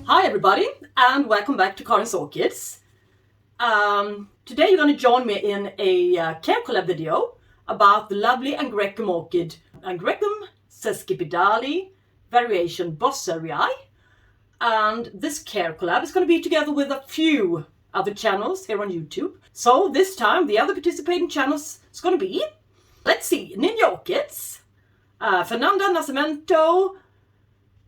Hi everybody, and welcome back to Karins Orchids. Today you're going to join me in a care collab video about the lovely Angraecum orchid, Angraecum Sesquipedale variation Bosserii. And this care collab is going to be together with a few other channels here on YouTube. So this time the other participating channels is going to be, let's see, Ninja Orchids, Fernanda Nascimento,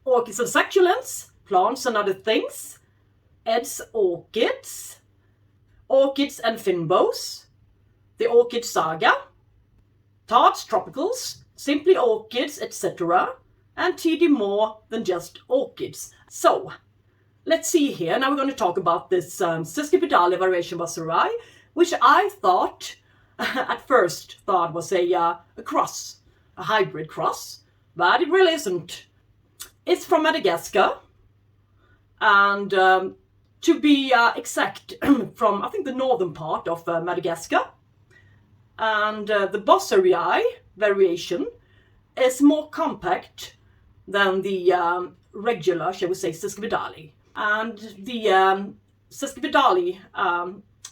Orchids and Succulents, Plants and Other Things, Eds Orchids, Orchids Fynbos, the Orchid SaGa, Todd's Tropicals, Simply Orchids, etc. and TD More Than Just Orchids. So, let's see here. Now we're going to talk about this Sesquipedale variation Bosserii, which I thought, at first, thought was a cross, a hybrid cross, but it really isn't. It's from Madagascar. And to be exact, from I think the northern part of Madagascar. And the Bosserii variation is more compact than the regular, shall we say, Sesquipedale. And the Sesquipedale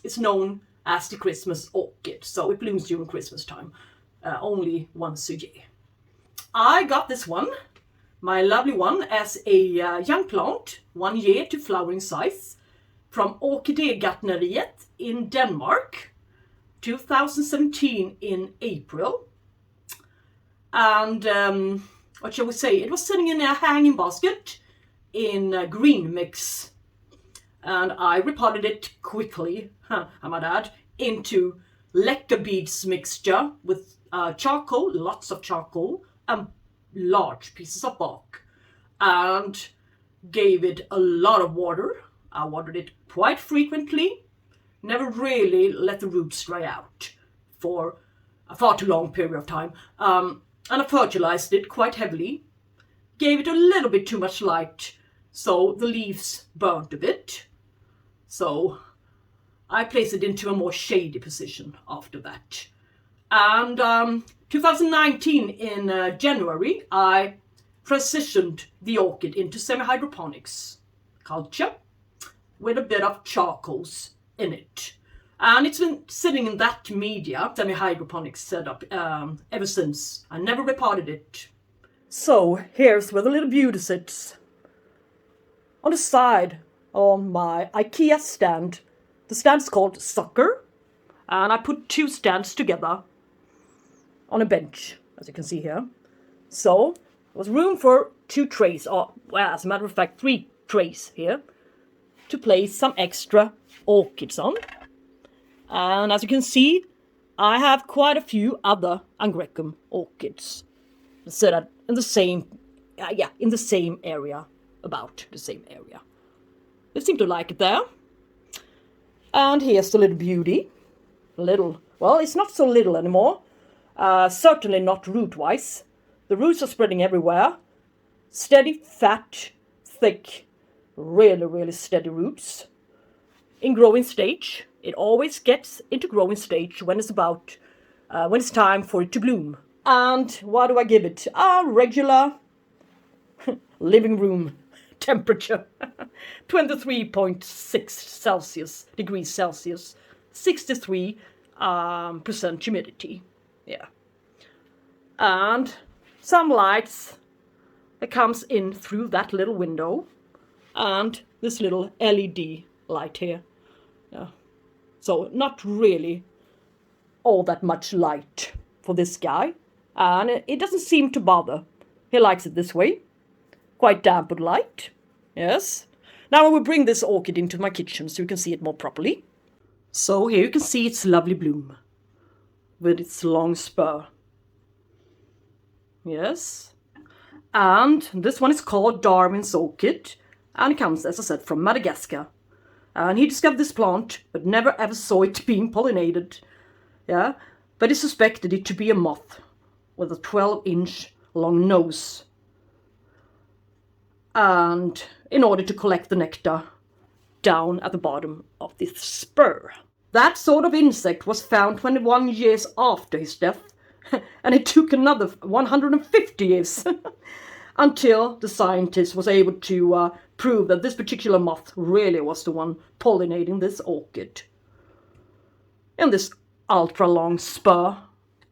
is known as the Christmas orchid, so it blooms during Christmas time, only once a year. I got this one, my lovely one, as a young plant, 1 year to flowering size, from Orchid in Denmark, 2017 in April. And what shall we say, it was sitting in a hanging basket in green mix. And I repotted it quickly, I might add, into leca beads mixture with charcoal, lots of charcoal, and large pieces of bark, and gave it a lot of water. I watered it quite frequently, never really let the roots dry out for a far too long period of time, and I fertilized it quite heavily, gave it a little bit too much light, so the leaves burnt a bit, so I placed it into a more shady position after that. And 2019 in January, I transitioned the orchid into semi-hydroponics culture with a bit of charcoals in it. And it's been sitting in that media, semi-hydroponics setup, ever since. I never repotted it. So here's where the little beauty sits. On the side on my IKEA stand. The stand's called Sucker, and I put two stands together on a bench, as you can see here. So there was room for 2 trays, or well, as a matter of fact, 3 trays here, to place some extra orchids on. And as you can see, I have quite a few other Angraecum orchids set up in the same, in the same area, about the same area. They seem to like it there. And here's the little beauty. Little, well, it's not so little anymore. Certainly not root-wise. The roots are spreading everywhere. Steady, fat, thick, really steady roots. In growing stage, it always gets into growing stage when it's about, when it's time for it to bloom. And what do I give it? A regular living room temperature. 23.6 degrees Celsius, 63% humidity. Yeah. And some lights that comes in through that little window, and this little LED light here. Yeah. So not really all that much light for this guy, and it doesn't seem to bother. He likes it this way. Quite dampened light. Yes. Now I will bring this orchid into my kitchen so you can see it more properly. So here you can see its lovely bloom with its long spur. Yes. And this one is called Darwin's orchid, and it comes, as I said, from Madagascar. And he discovered this plant, but never ever saw it being pollinated. Yeah. But he suspected it to be a moth with a 12-inch long nose. And in order to collect the nectar down at the bottom of this spur. That sort of insect was found 21 years after his death, and it took another 150 years until the scientist was able to prove that this particular moth really was the one pollinating this orchid in this ultra long spur.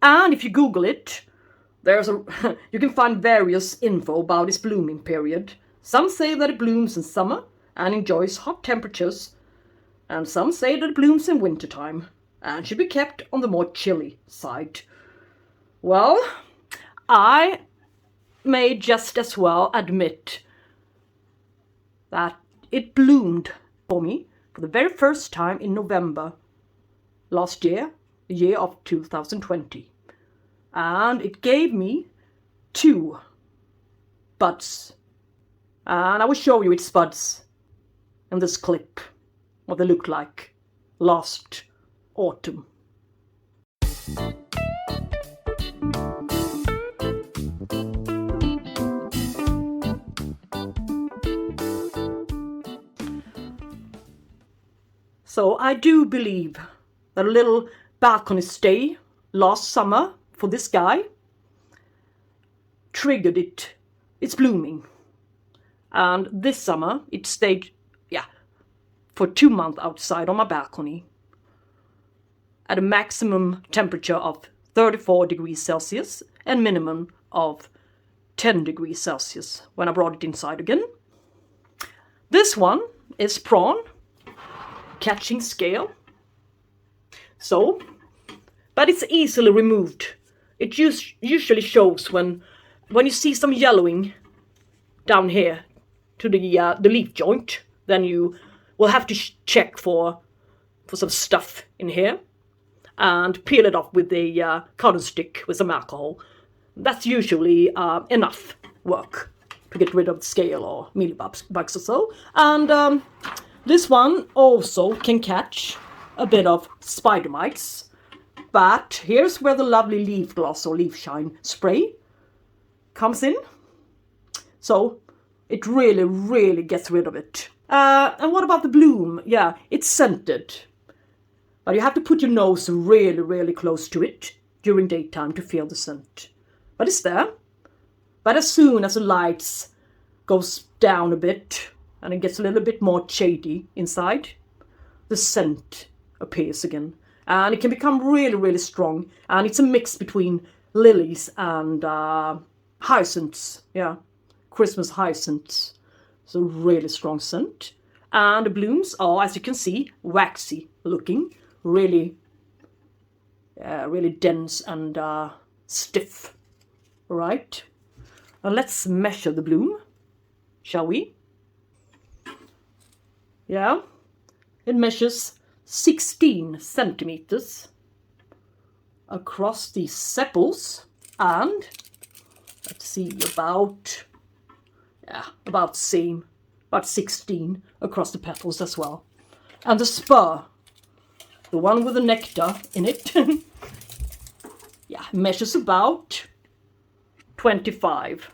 And if you Google it, you can find various info about its blooming period. Some say that it blooms in summer and enjoys hot temperatures, and some say that it blooms in wintertime and should be kept on the more chilly side. Well, I may just as well admit that it bloomed for me for the very first time in November last year, the year of 2020. And it gave me 2 buds. And I will show you its buds in this clip, what they looked like last autumn. So I do believe that a little balcony stay last summer for this guy triggered its blooming. And this summer it stayed, for 2 months outside on my balcony at a maximum temperature of 34 degrees Celsius and minimum of 10 degrees Celsius when I brought it inside again. This one is prawn catching scale. So, but it's easily removed. It usually shows when you see some yellowing down here to the leaf joint, then you will have to check for some stuff in here and peel it off with a cotton stick with some alcohol. That's usually enough work to get rid of the scale or mealybugs or so. And this one also can catch a bit of spider mites. But here's where the lovely leaf gloss or leaf shine spray comes in. So it really, really gets rid of it. And what about the bloom? Yeah, it's scented. But you have to put your nose really, really close to it during daytime to feel the scent. But it's there. But as soon as the lights goes down a bit and it gets a little bit more shady inside, the scent appears again. And it can become really, really strong. And it's a mix between lilies and hyacinths. Yeah, Christmas hyacinths. It's a really strong scent. And the blooms are, as you can see, waxy looking. Really, really dense and stiff. Right. Now let's measure the bloom, shall we? Yeah, it measures 16 centimeters across the sepals and let's see, about 16 across the petals as well. And the spur, the one with the nectar in it, measures about 25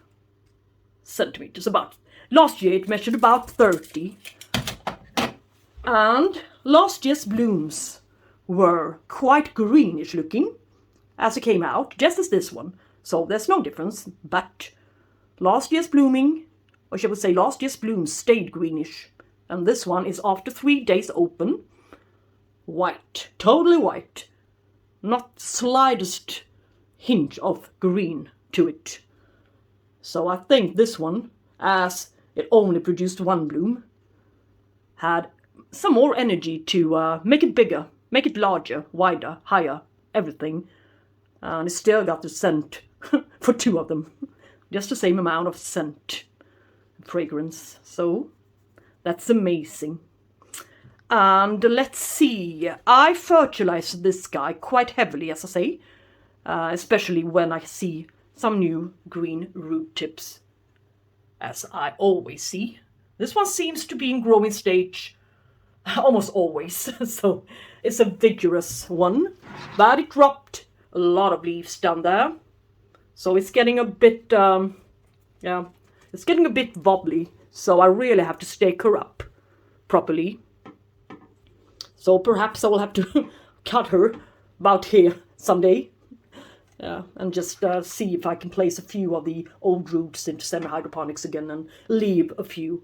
centimeters. About last year it measured about 30. And last year's blooms were quite greenish looking as it came out, just as this one. So there's no difference. But last year's blooming, or shall we say last year's blooms, stayed greenish. And this one is after 3 days open. White, totally white. Not the slightest hint of green to it. So I think this one, as it only produced 1 bloom, had some more energy to make it bigger, make it larger, wider, higher, everything. And it still got the scent for 2 of them. Just the same amount of scent, fragrance. So that's amazing. And let's see, I fertilized this guy quite heavily, as I say, especially when I see some new green root tips, as I always see. This one seems to be in growing stage almost always, so it's a vigorous one, but it dropped a lot of leaves down there, so it's getting a bit, it's getting a bit wobbly, so I really have to stake her up properly. So perhaps I will have to cut her about here someday Yeah, and just see if I can place a few of the old roots into semi-hydroponics again and leave a few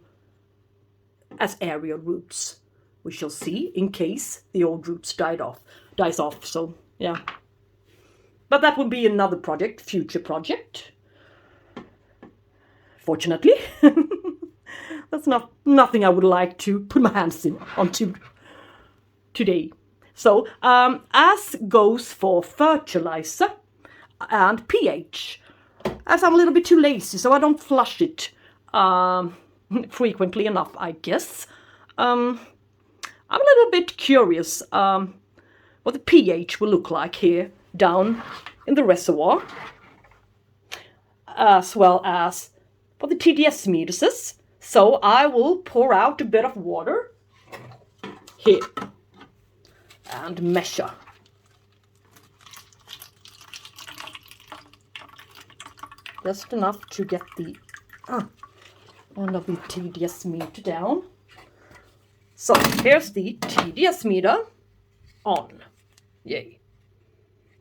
as aerial roots. We shall see in case the old roots dies off. So yeah, but that would be another project, future project. Fortunately, that's nothing I would like to put my hands onto today. So as goes for fertilizer and pH, as I'm a little bit too lazy, so I don't flush it frequently enough, I guess. I'm a little bit curious what the pH will look like here down in the reservoir, as well as for the TDS meters. So I will pour out a bit of water here and measure. Just enough to get the end of the TDS meter down. So here's the TDS meter on. Yay.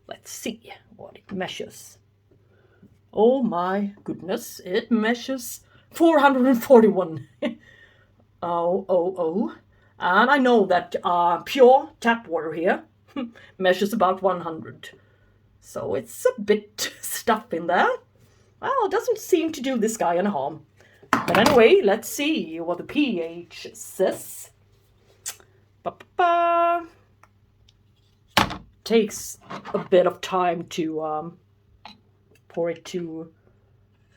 Let's see what it measures. Oh my goodness, it measures 441. Oh. And I know that pure tap water here measures about 100. So it's a bit stuff in there. Well, it doesn't seem to do this guy any harm. But anyway, let's see what the pH says. Takes a bit of time to for it to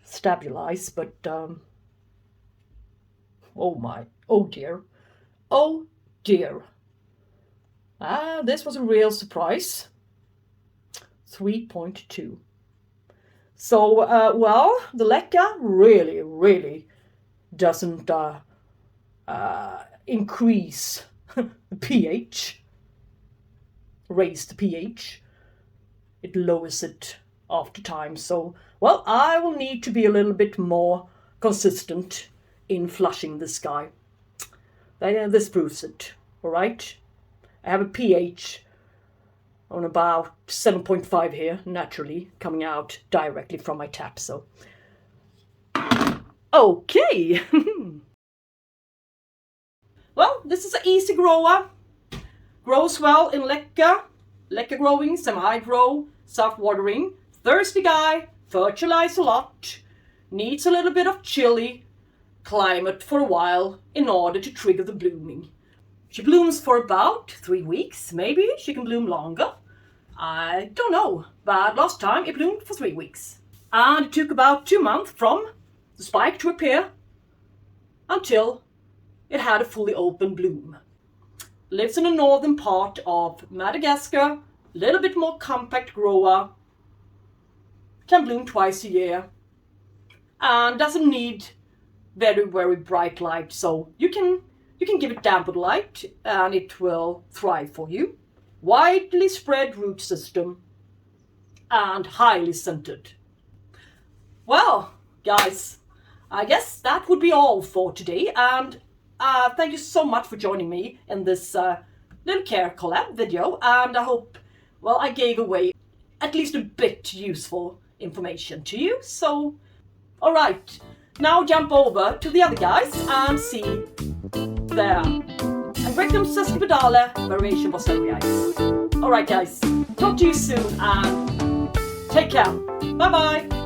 stabilize, but oh dear. This was a real surprise. 3.2. So well, the leca really doesn't increase the pH, raise the pH. It lowers it after time. So, well, I will need to be a little bit more consistent in flushing this guy. This proves it, all right? I have a pH on about 7.5 here, naturally, coming out directly from my tap, so. Okay. Well, this is an easy grower. Grows well in leca growing, semi-hydro, self-watering. Thirsty guy, fertilize a lot, needs a little bit of chilly climate for a while in order to trigger the blooming. She blooms for about 3 weeks, maybe she can bloom longer. I don't know, but last time it bloomed for 3 weeks. And it took about 2 months from the spike to appear until it had a fully open bloom. Lives in the northern part of Madagascar, a little bit more compact grower, can bloom twice a year, and doesn't need very bright light, so you can give it dampened light and it will thrive for you. Widely spread root system and highly scented. Well, guys, I guess that would be all for today, and thank you so much for joining me in this little care collab video, and I hope, well, I gave away at least a bit useful information to you. So, alright, now jump over to the other guys and see their Angraecum Sesquipedale variation Bosserii. Alright guys, talk to you soon and take care. Bye bye.